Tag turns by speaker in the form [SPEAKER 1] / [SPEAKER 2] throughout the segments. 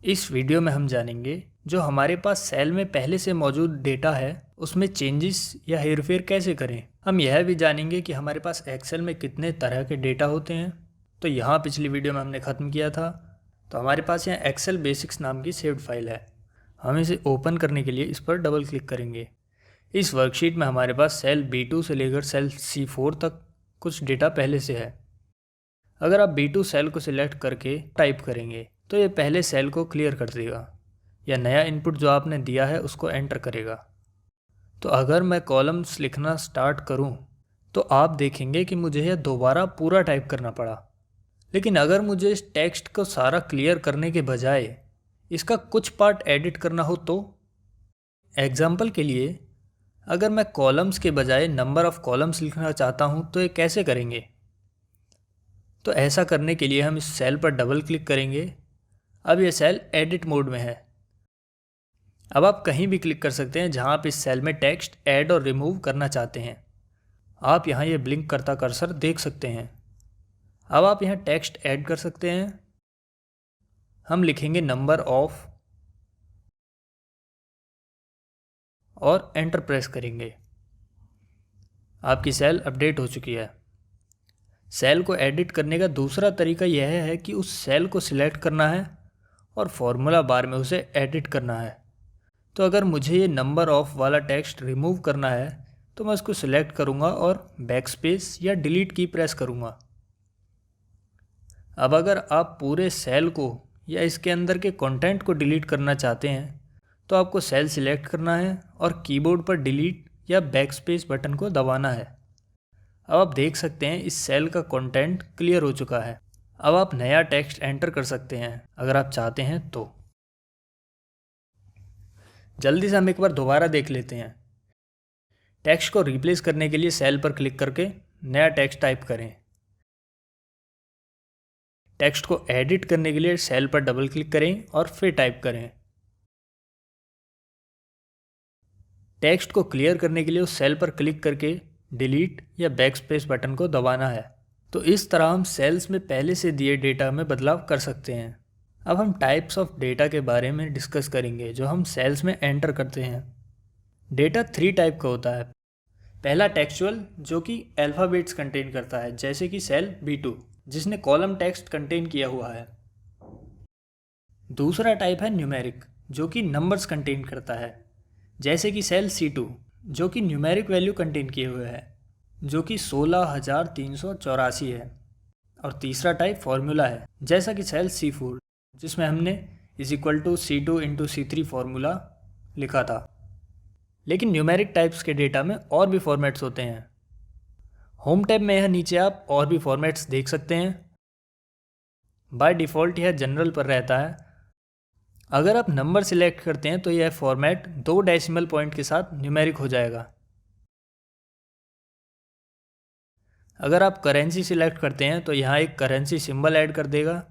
[SPEAKER 1] इस वीडियो में हम जानेंगे जो हमारे पास सेल में पहले से मौजूद डेटा है उसमें चेंजेस या हेरफेर कैसे करें। हम यह भी जानेंगे कि हमारे पास एक्सेल में कितने तरह के डेटा होते हैं। तो यहाँ पिछली वीडियो में हमने ख़त्म किया था। तो हमारे पास यहाँ एक्सेल बेसिक्स नाम की सेव्ड फाइल है। हम इसे ओपन करने के लिए इस पर डबल क्लिक करेंगे। इस वर्कशीट में हमारे पास सेल B2 से लेकर सेल C4 तक कुछ डेटा पहले से है। अगर आप B2 सेल को सिलेक्ट करके टाइप करेंगे तो ये पहले सेल को क्लियर कर देगा या नया इनपुट जो आपने दिया है उसको एंटर करेगा। तो अगर मैं कॉलम्स लिखना स्टार्ट करूं तो आप देखेंगे कि मुझे यह दोबारा पूरा टाइप करना पड़ा। लेकिन अगर मुझे इस टेक्स्ट को सारा क्लियर करने के बजाय इसका कुछ पार्ट एडिट करना हो तो एग्जाम्पल के लिए अगर मैं कॉलम्स के बजाय नंबर ऑफ़ कॉलम्स लिखना चाहता हूं तो ये कैसे करेंगे। तो ऐसा करने के लिए हम इस सेल पर डबल क्लिक करेंगे। अब यह सेल एडिट मोड में है। अब आप कहीं भी क्लिक कर सकते हैं जहां आप इस सेल में टेक्स्ट ऐड और रिमूव करना चाहते हैं। आप यहां ये ब्लिंक करता कर्सर देख सकते हैं। अब आप यहां टेक्स्ट ऐड कर सकते हैं। हम लिखेंगे नंबर ऑफ और एंटर प्रेस करेंगे। आपकी सेल अपडेट हो चुकी है। सेल को एडिट करने का दूसरा तरीका यह है कि उस सेल को सिलेक्ट करना है और फॉर्मूला बार में उसे एडिट करना है। तो अगर मुझे ये नंबर ऑफ वाला टेक्स्ट रिमूव करना है तो मैं उसको सिलेक्ट करूँगा और बैकस्पेस या डिलीट की प्रेस करूँगा। अब अगर आप पूरे सेल को या इसके अंदर के कंटेंट को डिलीट करना चाहते हैं तो आपको सेल सिलेक्ट करना है और कीबोर्ड पर डिलीट या बैकस्पेस बटन को दबाना है। अब आप देख सकते हैं इस सेल का कंटेंट क्लियर हो चुका है। अब आप नया टेक्स्ट एंटर कर सकते हैं अगर आप चाहते हैं तो। जल्दी से हम एक बार दोबारा देख लेते हैं। टेक्स्ट को रिप्लेस करने के लिए सेल पर क्लिक करके नया टेक्स्ट टाइप करें। टेक्स्ट को एडिट करने के लिए सेल पर डबल क्लिक करें और फिर टाइप करें। टेक्स्ट को क्लियर करने के लिए उस सेल पर क्लिक करके डिलीट या बैकस्पेस बटन को दबाना है। तो इस तरह हम सेल्स में पहले से दिए डेटा में बदलाव कर सकते हैं। अब हम टाइप्स ऑफ डेटा के बारे में डिस्कस करेंगे जो हम सेल्स में एंटर करते हैं। डेटा 3 टाइप का होता है। पहला टेक्सचुअल जो कि अल्फ़ाबेट्स कंटेन करता है जैसे कि सेल B2 जिसने कॉलम टेक्स्ट कंटेन किया हुआ है। दूसरा टाइप है न्यूमेरिक जो कि नंबर्स कंटेन करता है जैसे कि सेल C2 जो कि न्यूमेरिक वैल्यू कंटेन किए हुए है जो कि 16,384 है। और तीसरा टाइप फार्मूला है जैसा कि सेल C4 जिसमें हमने =C2 × C3 फार्मूला लिखा था। लेकिन न्यूमेरिक टाइप्स के डेटा में और भी फॉर्मेट्स होते हैं। होम टैब में यह नीचे आप और भी फॉर्मेट्स देख सकते हैं। बाय डिफ़ॉल्ट यह जनरल पर रहता है। अगर आप नंबर सिलेक्ट करते हैं तो यह फॉर्मेट 2 डेसिमल पॉइंट के साथ न्यूमेरिक हो जाएगा। अगर आप करेंसी सिलेक्ट करते हैं तो यहाँ एक करेंसी सिंबल ऐड कर देगा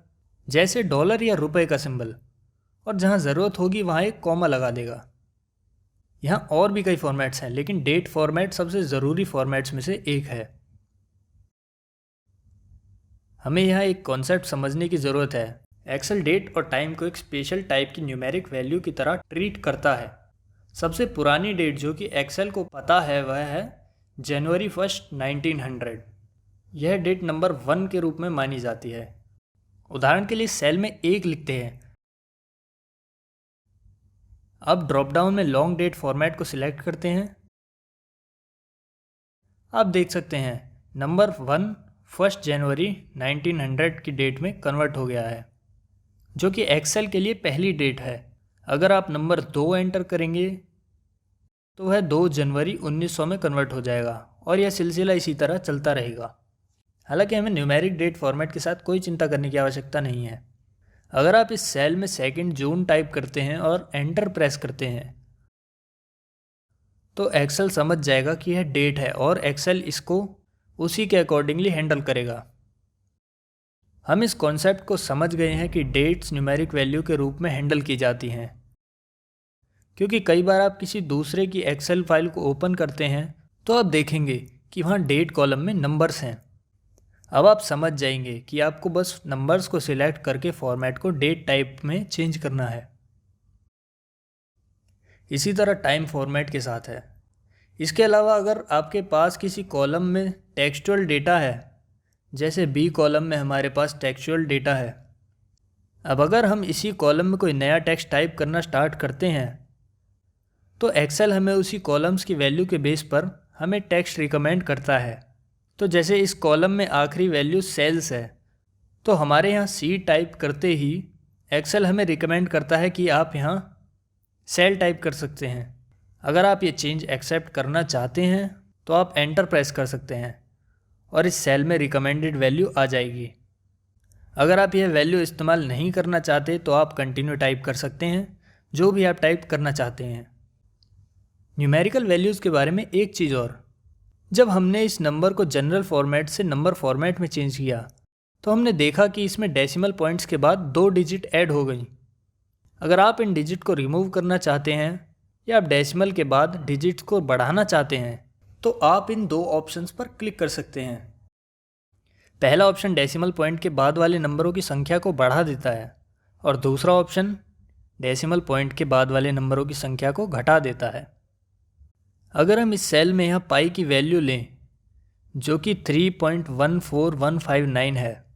[SPEAKER 1] जैसे डॉलर या रुपए का सिंबल, और जहाँ ज़रूरत होगी वहाँ एक कॉमा लगा देगा। यहाँ और भी कई फॉर्मेट्स हैं लेकिन डेट फॉर्मेट सबसे ज़रूरी फॉर्मेट्स में से एक है। हमें यहाँ एक कॉन्सेप्ट समझने की ज़रूरत है। एक्सेल डेट और टाइम को एक स्पेशल टाइप की न्यूमेरिक वैल्यू की तरह ट्रीट करता है। सबसे पुरानी डेट जो कि एक्सेल को पता है वह है जनवरी 1, 1900। यह डेट नंबर 1 के रूप में मानी जाती है। उदाहरण के लिए सेल में 1 लिखते हैं। अब ड्रॉप डाउन में लॉन्ग डेट फॉर्मेट को सिलेक्ट करते हैं। आप देख सकते हैं नंबर 1 जनवरी 1900 की डेट में कन्वर्ट हो गया है जो कि एक्सेल के लिए पहली डेट है। अगर आप नंबर 2 एंटर करेंगे तो वह 2 जनवरी 1900 में कन्वर्ट हो जाएगा और यह सिलसिला इसी तरह चलता रहेगा। हालांकि हमें न्यूमेरिक डेट फॉर्मेट के साथ कोई चिंता करने की आवश्यकता नहीं है। अगर आप इस सेल में 2 जून टाइप करते हैं और एंटर प्रेस करते हैं तो एक्सेल समझ जाएगा कि यह डेट है और एक्सेल इसको उसी के अकॉर्डिंगली हैंडल करेगा। हम इस कॉन्सेप्ट को समझ गए हैं कि डेट्स न्यूमेरिक वैल्यू के रूप में हैंडल की जाती हैं, क्योंकि कई बार आप किसी दूसरे की एक्सेल फाइल को ओपन करते हैं तो आप देखेंगे कि वहाँ डेट कॉलम में नंबर्स हैं। अब आप समझ जाएंगे कि आपको बस नंबर्स को सिलेक्ट करके फॉर्मेट को डेट टाइप में चेंज करना है। इसी तरह टाइम फॉर्मेट के साथ है। इसके अलावा अगर आपके पास किसी कॉलम में टेक्सचुअल डेटा है, जैसे बी कॉलम में हमारे पास टेक्सचुअल डेटा है, अब अगर हम इसी कॉलम में कोई नया टेक्स्ट टाइप करना स्टार्ट करते हैं तो एक्सेल हमें उसी कॉलम्स की वैल्यू के बेस पर हमें टेक्स्ट रिकमेंड करता है। तो जैसे इस कॉलम में आखिरी वैल्यू सेल्स है, तो हमारे यहाँ सी टाइप करते ही एक्सेल हमें रिकमेंड करता है कि आप यहाँ सेल टाइप कर सकते हैं। अगर आप ये चेंज एक्सेप्ट करना चाहते हैं तो आप एंटर प्रेस कर सकते हैं और इस सेल में रिकमेंडेड वैल्यू आ जाएगी। अगर आप यह वैल्यू इस्तेमाल नहीं करना चाहते तो आप कंटिन्यू टाइप कर सकते हैं, जो भी आप टाइप करना चाहते हैं। न्यूमेरिकल वैल्यूज़ के बारे में एक चीज़ और, जब हमने इस नंबर को जनरल फॉर्मेट से नंबर फॉर्मेट में चेंज किया तो हमने देखा कि इसमें डेसिमल पॉइंट्स के बाद 2 डिजिट ऐड हो गई। अगर आप इन डिजिट को रिमूव करना चाहते हैं या आप डेसिमल के बाद डिजिट्स को बढ़ाना चाहते हैं तो आप इन 2 ऑप्शंस पर क्लिक कर सकते हैं। पहला ऑप्शन डेसिमल पॉइंट के बाद वाले नंबरों की संख्या को बढ़ा देता है और दूसरा ऑप्शन डेसिमल पॉइंट के बाद वाले नंबरों की संख्या को घटा देता है। अगर हम इस सेल में यहाँ पाई की वैल्यू लें जो कि 3.14159 है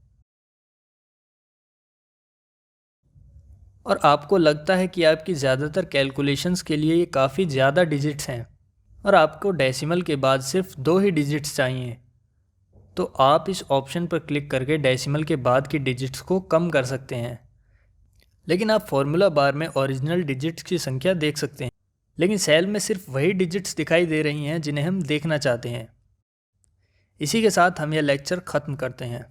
[SPEAKER 1] और आपको लगता है कि आपकी ज़्यादातर कैलकुलेशंस के लिए ये काफ़ी ज़्यादा डिजिट्स हैं और आपको डेसिमल के बाद सिर्फ 2 ही डिजिट्स चाहिए, तो आप इस ऑप्शन पर क्लिक करके डेसिमल के बाद की डिजिट्स को कम कर सकते हैं। लेकिन आप फॉर्मूला बार में ओरिजिनल डिजिट्स की संख्या देख सकते हैं, लेकिन सेल में सिर्फ वही डिजिट्स दिखाई दे रही हैं जिन्हें हम देखना चाहते हैं। इसी के साथ हम यह लेक्चर ख़त्म करते हैं।